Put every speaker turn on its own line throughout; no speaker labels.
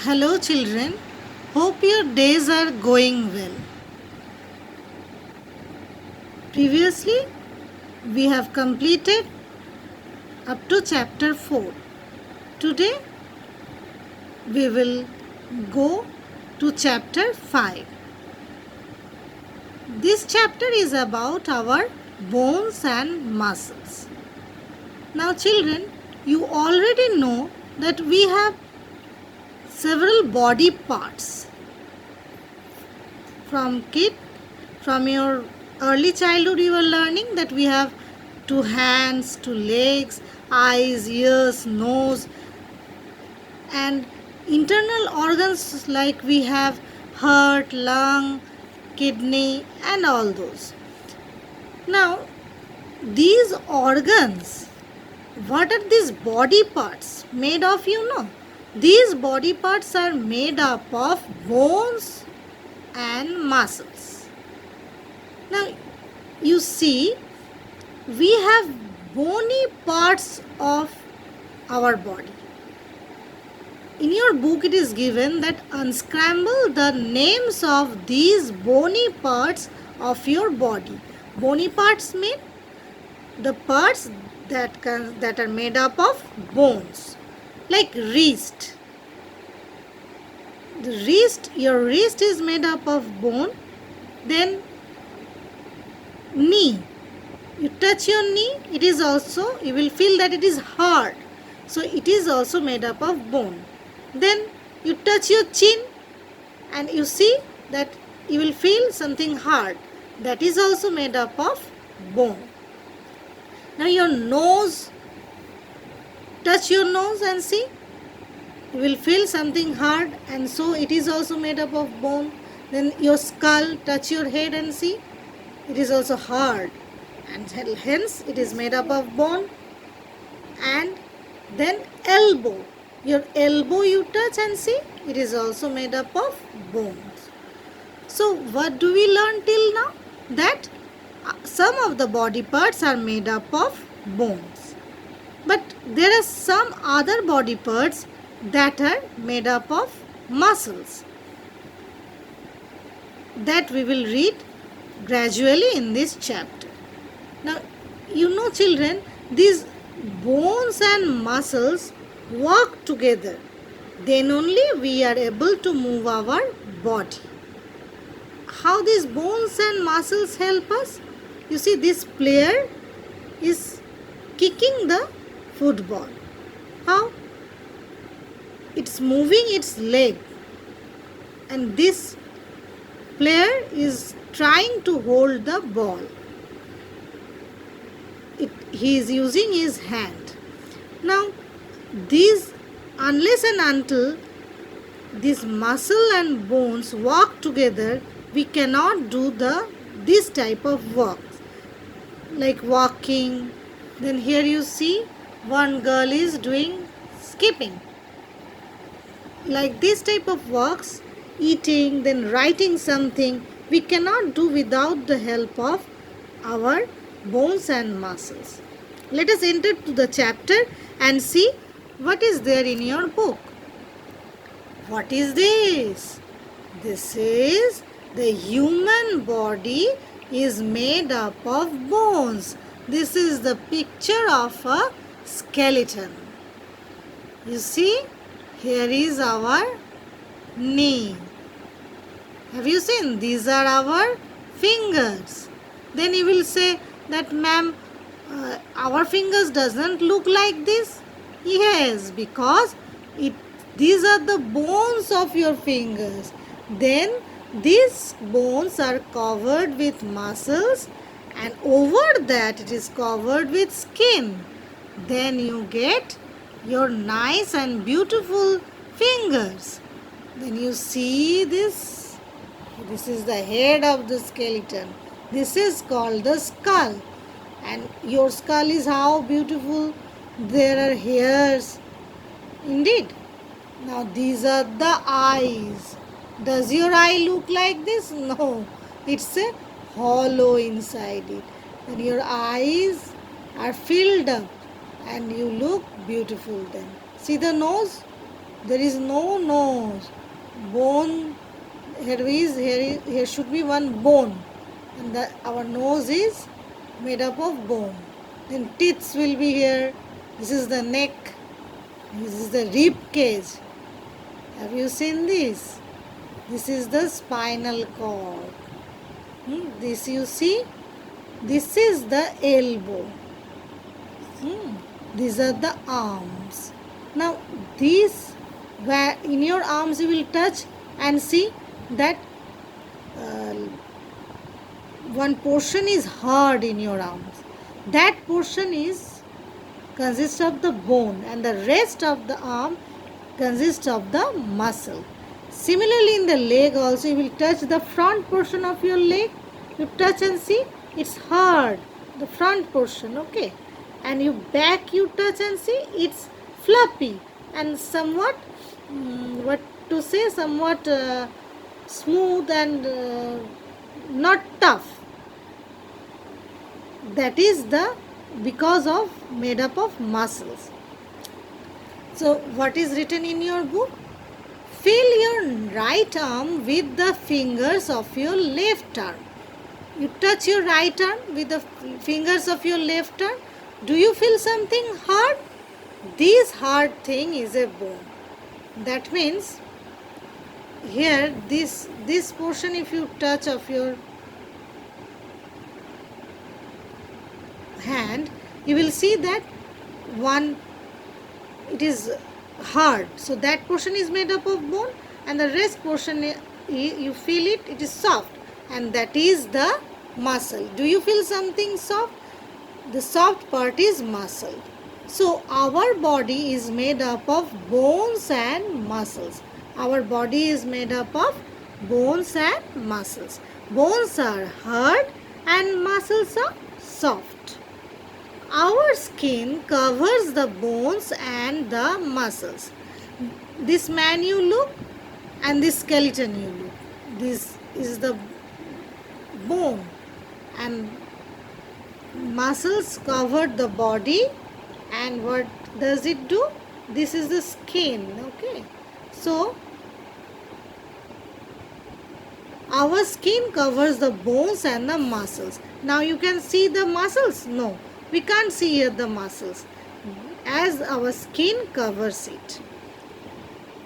Hello, children. Hope your days are going well. Previously, we have completed up to chapter 4. Today, we will go to chapter 5. This chapter is about our bones and muscles. Now, children, you already know that we have several body parts. From your early childhood, you were learning that we have two hands, two legs, eyes, ears, nose, and internal organs like we have heart, lung, kidney, and all those. Now, these organs, what are these body parts made of? These body parts are made up of bones and muscles. Now, you see, we have bony parts of our body. In your book, it is given that unscramble the names of these bony parts of your body. Bony parts mean the parts that are made up of bones, like wrist. Your wrist is made up of bone. Then knee, you touch your knee, you will feel that it is hard, so it is also made up of bone. Then you touch your chin and you see that you will feel something hard, that is also made up of bone. Now your nose, touch your nose and see, you will feel something hard, and so it is also made up of bone. Then your skull, touch your head and see, it is also hard, and hence it is made up of bone. And then elbow, your elbow you touch and see, it is also made up of bones. So what do we learn till now? That some of the body parts are made up of bones, but there are some other body parts that are made up of muscles, that we will read gradually in this chapter. Now, children, these bones and muscles work together. Then only we are able to move our body. How these bones and muscles help us? You see, this player is kicking the football. How? It's moving its leg, and this player is trying to hold the ball. He is using his hand. Now, unless and until these muscle and bones work together, we cannot do this type of work, like walking. Then here you see one girl is doing skipping. Like this type of works, eating, then writing something, we cannot do without the help of our bones and muscles. Let us enter to the chapter and see what is there in your book. What is this? This is the human body is made up of bones. This is the picture of a skeleton. You see, here is our knee. Have you seen? These are our fingers. Then you will say that, ma'am, our fingers doesn't look like this. Yes, because these are the bones of your fingers. Then these bones are covered with muscles, and over that it is covered with skin. Then you get your nice and beautiful fingers. Then you see this. This is the head of the skeleton. This is called the skull. And your skull is how beautiful. There are hairs. Indeed. Now these are the eyes. Does your eye look like this? No. It's a hollow inside it. And your eyes are filled up and you look beautiful then. See the nose? There is no nose. Bone, here should be one bone, and our nose is made up of bone. Then teeth will be here. This is the neck. This is the rib cage. Have you seen this? This is the spinal cord. This you see. This is the elbow. These are the arms. Now these, where in your arms you will touch and see that uh, one portion is hard in your arms. That portion is consists of the bone, and the rest of the arm consists of the muscle. Similarly, in the leg also, you will touch the front portion of your leg. You touch and see it's hard, the front portion, okay. And you back, you touch and see it's fluffy and somewhat somewhat smooth and not tough. That is the because of made up of muscles. So what is written in your book? Fill your right arm with the fingers of your left arm. You touch your right arm with the fingers of your left arm. Do you feel something hard? This hard thing is a bone. That means here this portion, if you touch of your hand, you will see that one, it is hard. So that portion is made up of bone, and the rest portion, you feel it is soft, and that is the muscle. Do you feel something soft? The soft part is muscle. So our body is made up of bones and muscles. Our body is made up of bones and muscles. Bones are hard and muscles are soft. Our skin covers the bones and the muscles. This man you look and this skeleton you look. This is the bone, and muscles cover the body, and what does it do? This is the skin, okay. So our skin covers the bones and the muscles. Now you can see the muscles? No, we can't see here the muscles, as our skin covers it.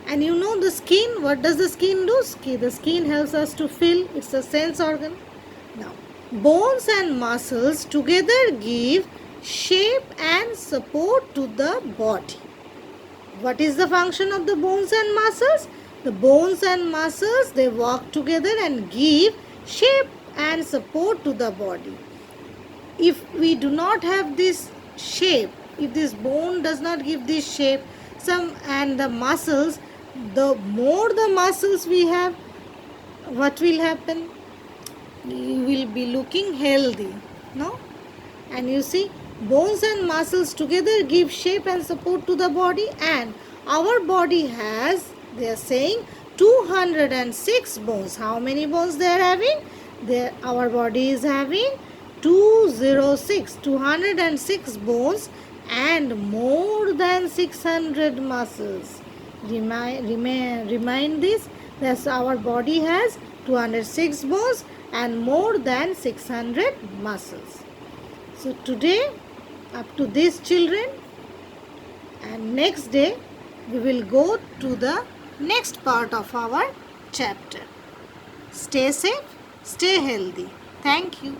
And you know the skin, what does the skin do? The skin helps us to feel. It's a sense organ. Now, bones and muscles together give shape and support to the body. What is the function of the bones and muscles? The bones and muscles, they work together and give shape and support to the body. If we do not have this shape, if this bone does not give this shape, and the muscles, the more the muscles we have, what will happen? You will be looking healthy, no? And you see, bones and muscles together give shape and support to the body, and our body has, they are saying, 206 bones. How many bones they are having? Our body is having 206 bones and more than 600 muscles. Remind this, that our body has 206 bones and more than 600 muscles. So today, up to this, children, and next day we will go to the next part of our chapter. Stay safe, stay healthy. Thank you.